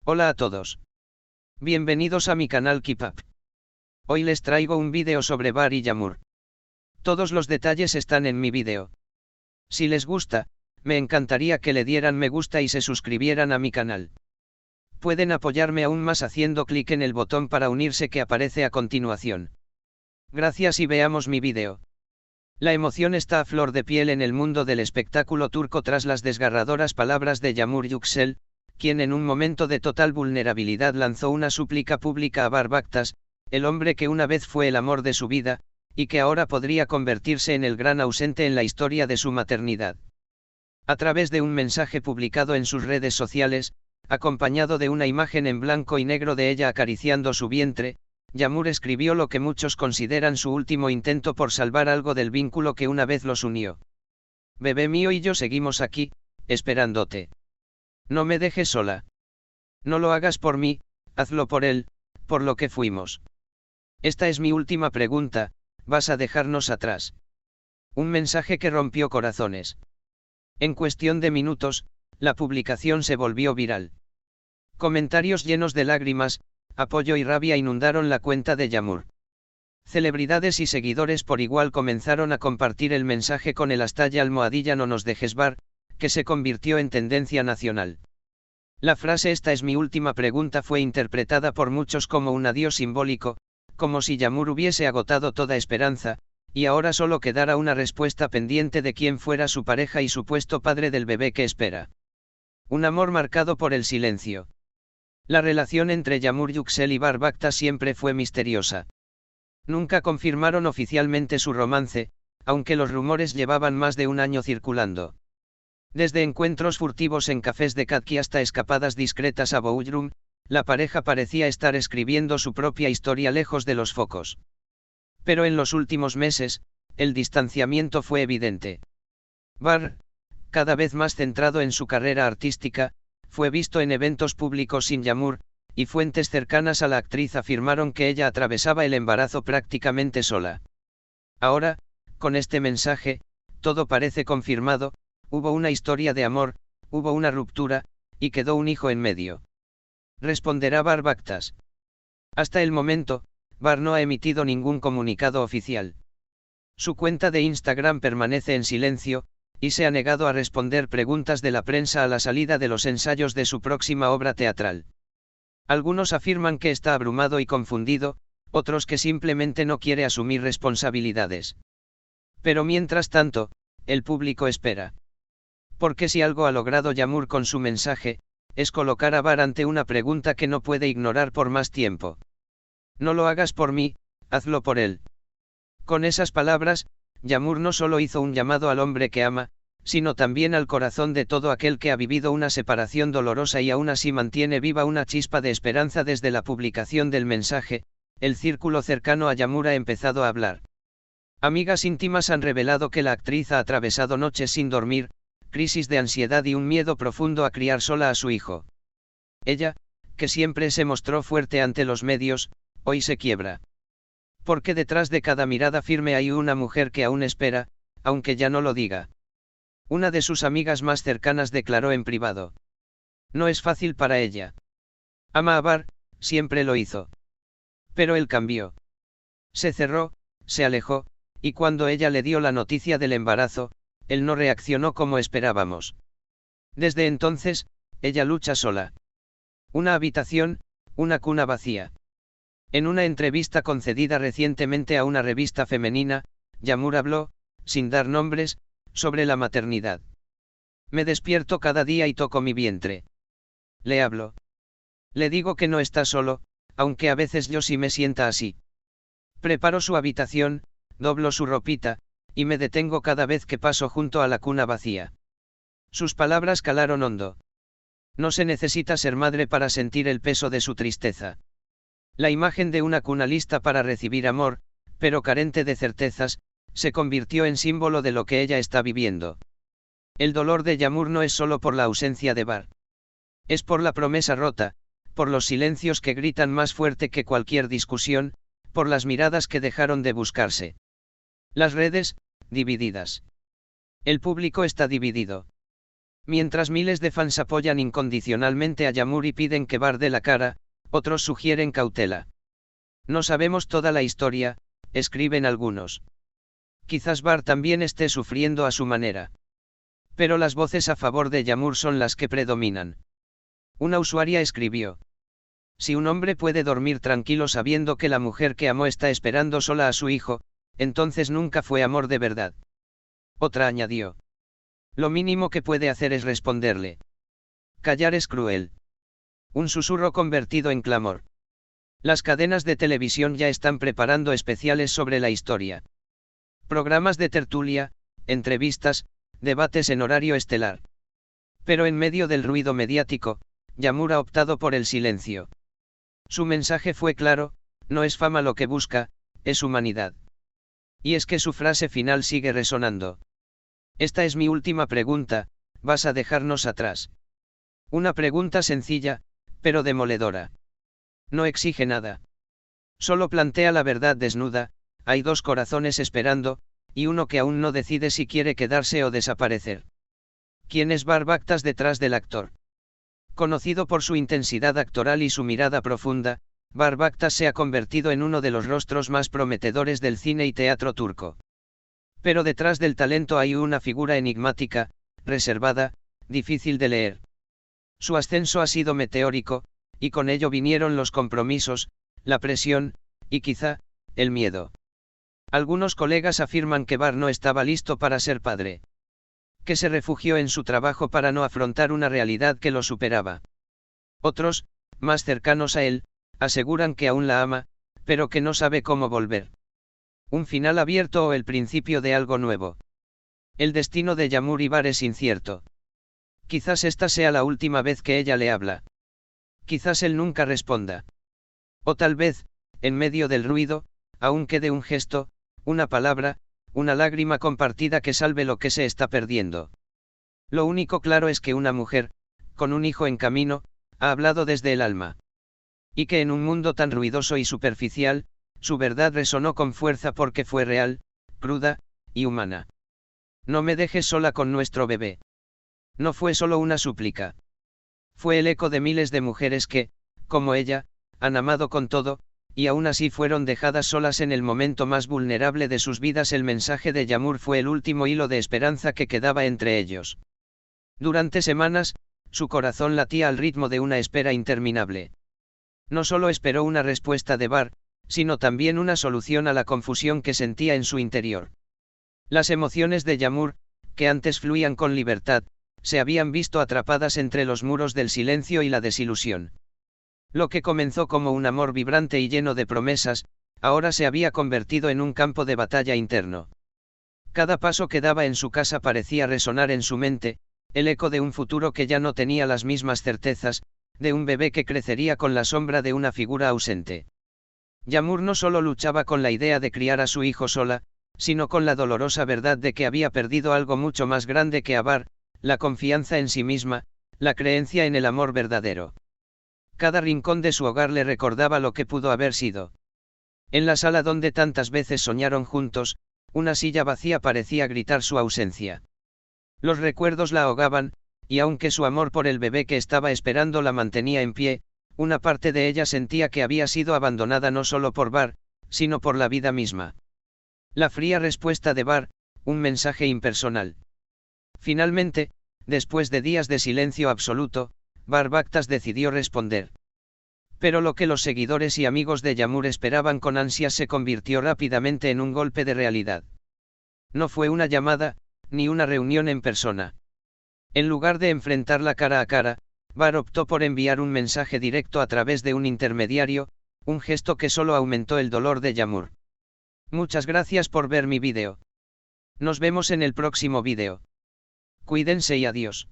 Hola a todos. Bienvenidos a mi canal Keep Up. Hoy les traigo un vídeo sobre Bar y Yamur. Todos los detalles están en mi vídeo. Si les gusta, me encantaría que le dieran me gusta y se suscribieran a mi canal. Pueden apoyarme aún más haciendo clic en el botón para unirse que aparece a continuación. Gracias y veamos mi vídeo. La emoción está a flor de piel en el mundo del espectáculo turco tras las desgarradoras palabras de Yamur Yüksel, quien en un momento de total vulnerabilidad lanzó una súplica pública a Bar Baktas, el hombre que una vez fue el amor de su vida, y que ahora podría convertirse en el gran ausente en la historia de su maternidad. A través de un mensaje publicado en sus redes sociales, acompañado de una imagen en blanco y negro de ella acariciando su vientre, Yamur escribió lo que muchos consideran su último intento por salvar algo del vínculo que una vez los unió. Bebé mío y yo seguimos aquí, esperándote. No me dejes sola. No lo hagas por mí, hazlo por él, por lo que fuimos. Esta es mi última pregunta, ¿vas a dejarnos atrás? Un mensaje que rompió corazones. En cuestión de minutos, la publicación se volvió viral. Comentarios llenos de lágrimas, apoyo y rabia inundaron la cuenta de Yamur. Celebridades y seguidores por igual comenzaron a compartir el mensaje con el hashtag almohadilla no nos dejes Bar, que se convirtió en tendencia nacional. La frase "esta es mi última pregunta" fue interpretada por muchos como un adiós simbólico, como si Yamur hubiese agotado toda esperanza, y ahora solo quedara una respuesta pendiente de quién fuera su pareja y supuesto padre del bebé que espera. Un amor marcado por el silencio. La relación entre Yamur Yüksel y Bar Baktas siempre fue misteriosa. Nunca confirmaron oficialmente su romance, aunque los rumores llevaban más de un año circulando. Desde encuentros furtivos en cafés de Katki hasta escapadas discretas a Bodrum, la pareja parecía estar escribiendo su propia historia lejos de los focos. Pero en los últimos meses, el distanciamiento fue evidente. Bar, cada vez más centrado en su carrera artística, fue visto en eventos públicos sin Yamur, y fuentes cercanas a la actriz afirmaron que ella atravesaba el embarazo prácticamente sola. Ahora, con este mensaje, todo parece confirmado. Hubo una historia de amor, hubo una ruptura, y quedó un hijo en medio. Responderá Bar Baktas. Hasta el momento, Bar no ha emitido ningún comunicado oficial. Su cuenta de Instagram permanece en silencio, y se ha negado a responder preguntas de la prensa a la salida de los ensayos de su próxima obra teatral. Algunos afirman que está abrumado y confundido, otros que simplemente no quiere asumir responsabilidades. Pero mientras tanto, el público espera. Porque si algo ha logrado Yamur con su mensaje, es colocar a Bar ante una pregunta que no puede ignorar por más tiempo. No lo hagas por mí, hazlo por él. Con esas palabras, Yamur no solo hizo un llamado al hombre que ama, sino también al corazón de todo aquel que ha vivido una separación dolorosa y aún así mantiene viva una chispa de esperanza. Desde la publicación del mensaje, el círculo cercano a Yamur ha empezado a hablar. Amigas íntimas han revelado que la actriz ha atravesado noches sin dormir, crisis de ansiedad y un miedo profundo a criar sola a su hijo. Ella, que siempre se mostró fuerte ante los medios, hoy se quiebra. Porque detrás de cada mirada firme hay una mujer que aún espera, aunque ya no lo diga. Una de sus amigas más cercanas declaró en privado. No es fácil para ella. Ama a Bar, siempre lo hizo. Pero él cambió. Se cerró, se alejó, y cuando ella le dio la noticia del embarazo, él no reaccionó como esperábamos. Desde entonces, ella lucha sola. Una habitación, una cuna vacía. En una entrevista concedida recientemente a una revista femenina, Yamur habló, sin dar nombres, sobre la maternidad. Me despierto cada día y toco mi vientre. Le hablo. Le digo que no está solo, aunque a veces yo sí me sienta así. Preparo su habitación, doblo su ropita, y me detengo cada vez que paso junto a la cuna vacía. Sus palabras calaron hondo. No se necesita ser madre para sentir el peso de su tristeza. La imagen de una cuna lista para recibir amor, pero carente de certezas, se convirtió en símbolo de lo que ella está viviendo. El dolor de Yamur no es solo por la ausencia de Bar. Es por la promesa rota, por los silencios que gritan más fuerte que cualquier discusión, por las miradas que dejaron de buscarse. Las redes, divididas. El público está dividido. Mientras miles de fans apoyan incondicionalmente a Yağmur y piden que Bar dé la cara, otros sugieren cautela. No sabemos toda la historia, escriben algunos. Quizás Bar también esté sufriendo a su manera. Pero las voces a favor de Yağmur son las que predominan. Una usuaria escribió: si un hombre puede dormir tranquilo sabiendo que la mujer que amó está esperando sola a su hijo, entonces nunca fue amor de verdad. Otra añadió: lo mínimo que puede hacer es responderle. Callar es cruel. Un susurro convertido en clamor. Las cadenas de televisión ya están preparando especiales sobre la historia. Programas de tertulia, entrevistas, debates en horario estelar. Pero en medio del ruido mediático, Yağmur ha optado por el silencio. Su mensaje fue claro: no es fama lo que busca, es humanidad. Y es que su frase final sigue resonando. Esta es mi última pregunta, ¿vas a dejarnos atrás? Una pregunta sencilla, pero demoledora. No exige nada. Solo plantea la verdad desnuda: hay dos corazones esperando, y uno que aún no decide si quiere quedarse o desaparecer. ¿Quién es Bar Baktas detrás del actor? Conocido por su intensidad actoral y su mirada profunda, Bar Baktas se ha convertido en uno de los rostros más prometedores del cine y teatro turco. Pero detrás del talento hay una figura enigmática, reservada, difícil de leer. Su ascenso ha sido meteórico, y con ello vinieron los compromisos, la presión, y quizá, el miedo. Algunos colegas afirman que Bar no estaba listo para ser padre. Que se refugió en su trabajo para no afrontar una realidad que lo superaba. Otros, más cercanos a él, aseguran que aún la ama, pero que no sabe cómo volver. Un final abierto o el principio de algo nuevo. El destino de Yağmur y Bar es incierto. Quizás esta sea la última vez que ella le habla. Quizás él nunca responda. O tal vez, en medio del ruido, aún quede un gesto, una palabra, una lágrima compartida que salve lo que se está perdiendo. Lo único claro es que una mujer, con un hijo en camino, ha hablado desde el alma. Y que en un mundo tan ruidoso y superficial, su verdad resonó con fuerza porque fue real, cruda, y humana. No me dejes sola con nuestro bebé. No fue solo una súplica. Fue el eco de miles de mujeres que, como ella, han amado con todo, y aún así fueron dejadas solas en el momento más vulnerable de sus vidas. El mensaje de Yağmur fue el último hilo de esperanza que quedaba entre ellos. Durante semanas, su corazón latía al ritmo de una espera interminable. No solo esperó una respuesta de Bar, sino también una solución a la confusión que sentía en su interior. Las emociones de Yağmur, que antes fluían con libertad, se habían visto atrapadas entre los muros del silencio y la desilusión. Lo que comenzó como un amor vibrante y lleno de promesas, ahora se había convertido en un campo de batalla interno. Cada paso que daba en su casa parecía resonar en su mente, el eco de un futuro que ya no tenía las mismas certezas, de un bebé que crecería con la sombra de una figura ausente. Yağmur no solo luchaba con la idea de criar a su hijo sola, sino con la dolorosa verdad de que había perdido algo mucho más grande que Bar, la confianza en sí misma, la creencia en el amor verdadero. Cada rincón de su hogar le recordaba lo que pudo haber sido. En la sala donde tantas veces soñaron juntos, una silla vacía parecía gritar su ausencia. Los recuerdos la ahogaban, y aunque su amor por el bebé que estaba esperando la mantenía en pie, una parte de ella sentía que había sido abandonada no solo por Bar, sino por la vida misma. La fría respuesta de Bar, un mensaje impersonal. Finalmente, después de días de silencio absoluto, Bar Baktas decidió responder. Pero lo que los seguidores y amigos de Yağmur esperaban con ansias se convirtió rápidamente en un golpe de realidad. No fue una llamada, ni una reunión en persona. En lugar de enfrentarla cara a cara, Bar optó por enviar un mensaje directo a través de un intermediario, un gesto que solo aumentó el dolor de Yağmur. Muchas gracias por ver mi vídeo. Nos vemos en el próximo vídeo. Cuídense y adiós.